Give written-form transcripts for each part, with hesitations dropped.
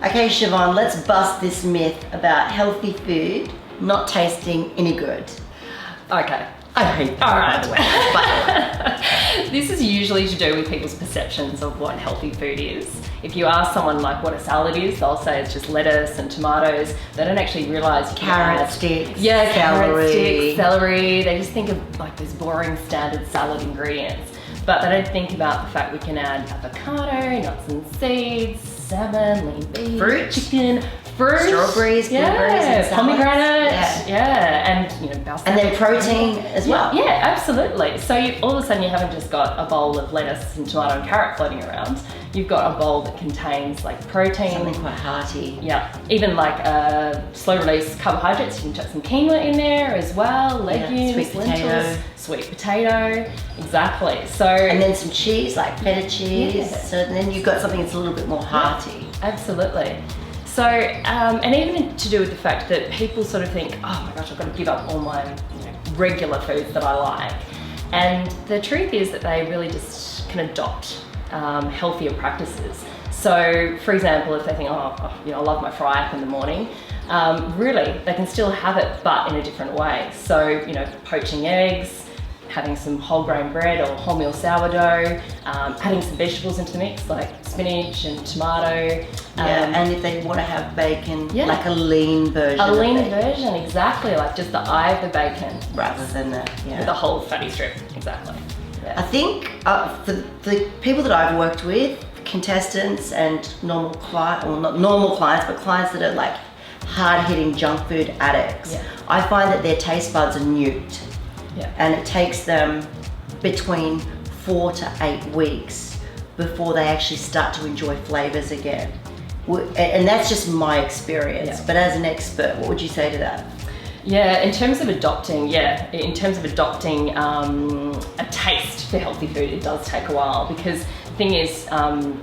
Okay, Siobhan, let's bust this myth about healthy food not tasting any good. Okay. I hate that, by the way. But This is usually to do with people's perceptions of what healthy food is. If you ask someone like what a salad is, they'll say it's just lettuce and tomatoes. They don't actually realise carrot sticks, carrot celery. sticks, celery. They just think of like those boring standard salad ingredients. But they don't think about the fact we can add avocado, nuts and seeds, salmon, lean beef, Fruit. chicken, fruit, Strawberries, blueberries, and salads. pomegranate, Yeah. and balsamic. And then protein as well. Yeah, absolutely. So all of a sudden you haven't just got a bowl of lettuce and tomato and carrot floating around. You've got a bowl that contains like protein. Something quite hearty. Yeah, even like slow release carbohydrates. You can chuck some quinoa in there as well, legumes, sweet potato. lentils, sweet potato. Exactly. So And then some cheese, like feta cheese. Yeah. So then you've got something that's a little bit more hearty. absolutely. So, and even to do with the fact that people sort of think, oh my gosh, I've got to give up all my regular foods that I like. And the truth is that they really just can adopt healthier practices. So, for example, if they think, I love my fry up in the morning, really, they can still have it, but in a different way. So, poaching eggs, having some whole grain bread or wholemeal sourdough, adding some vegetables into the mix like spinach and tomato. And if they want to have bacon, Yeah. like a lean version. A of lean bacon, version, exactly, like just the eye of the bacon rather than the with a whole fatty strip, exactly. I Yeah. think for the people that I've worked with, contestants and normal clients, well not normal clients, but clients that are like hard-hitting junk food addicts, Yeah. I find that their taste buds are nuked. Yeah. And it takes them between 4 to 8 weeks before they actually start to enjoy flavors again. And that's just my experience. Yeah. But as an expert, what would you say to that? Yeah, in terms of adopting a taste for healthy food, it does take a while because the thing is,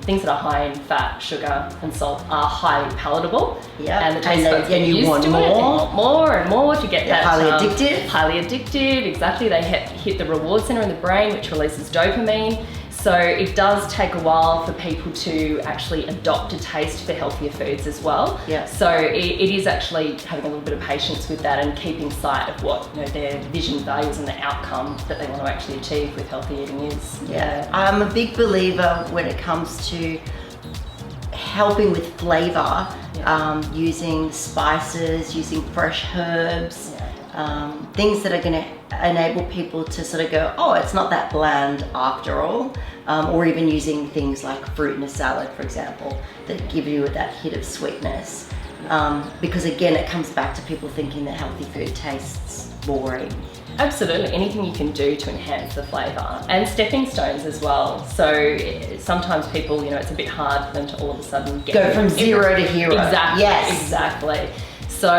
things that are high in fat, sugar, and salt are highly palatable. Yeah, and the taste buds get and you used want to it. more. You want more and more to get They're that. highly addictive. Highly addictive, exactly. They hit the reward center in the brain, which releases dopamine. So it does take a while for people to actually adopt a taste for healthier foods as well. Yeah. So it is actually having a little bit of patience with that and keeping sight of what their vision, values, and the outcome that they want to actually achieve with healthy eating is. Yeah, I'm a big believer when it comes to helping with flavor, using spices, using fresh herbs, things that are going to enable people to sort of go, oh, it's not that bland after all, or even using things like fruit in a salad, for example, that give you that hit of sweetness. Because again, it comes back to people thinking that healthy food tastes boring. Absolutely, anything you can do to enhance the flavour and stepping stones as well. So sometimes people, it's a bit hard for them to all of a sudden Go from zero to hero. Exactly, Yes. exactly. So,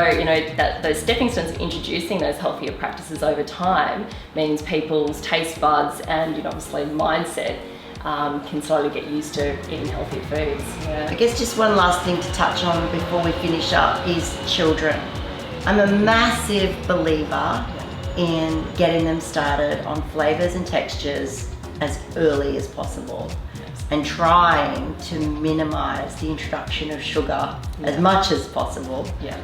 that those stepping stones of introducing those healthier practices over time means people's taste buds and obviously mindset can slowly get used to eating healthier foods. I guess just one last thing to touch on before we finish up is children. I'm a massive believer in getting them started on flavors and textures as early as possible and trying to minimize the introduction of sugar as much as possible. Yeah.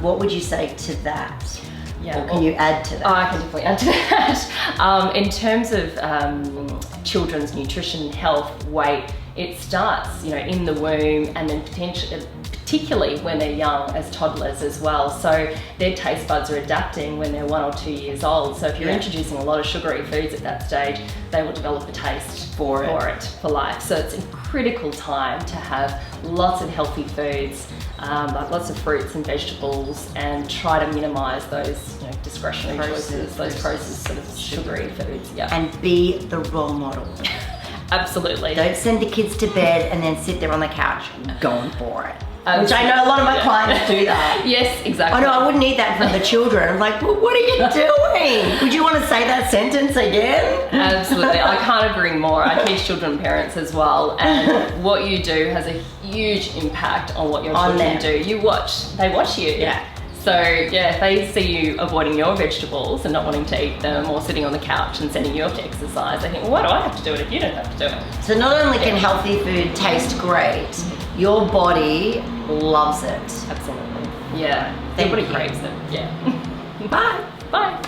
What would you say to that? Yeah, Or can you add to that? I can definitely add to that. In terms of children's nutrition, health, weight, it starts, in the womb and then particularly when they're young as toddlers as well. So their taste buds are adapting when they're 1 or 2 years old. So if you're introducing a lot of sugary foods at that stage, they will develop a taste for life. So it's a critical time to have lots of healthy foods, like lots of fruits and vegetables, and try to minimize those discretionary choices, those processed sort of sugary foods. Yeah. And be the role model. Absolutely. Don't send the kids to bed and then sit there on the couch going for it. Which I know a lot of my clients do that. Yes, exactly. Oh no, I wouldn't need that from the children. I'm like, well, what are you doing? Would you want to say that sentence again? Absolutely, I can't agree more. I teach children and parents as well, and what you do has a huge impact on what your children do. They watch you. Yeah. So yeah, if they see you avoiding your vegetables and not wanting to eat them, or sitting on the couch and sending you off to exercise, they think, well, why do I have to do it if you don't have to do it? So not only can healthy food taste great, your body loves it. Absolutely. Yeah. Thank Your body you. craves it. Yeah. Bye. Bye.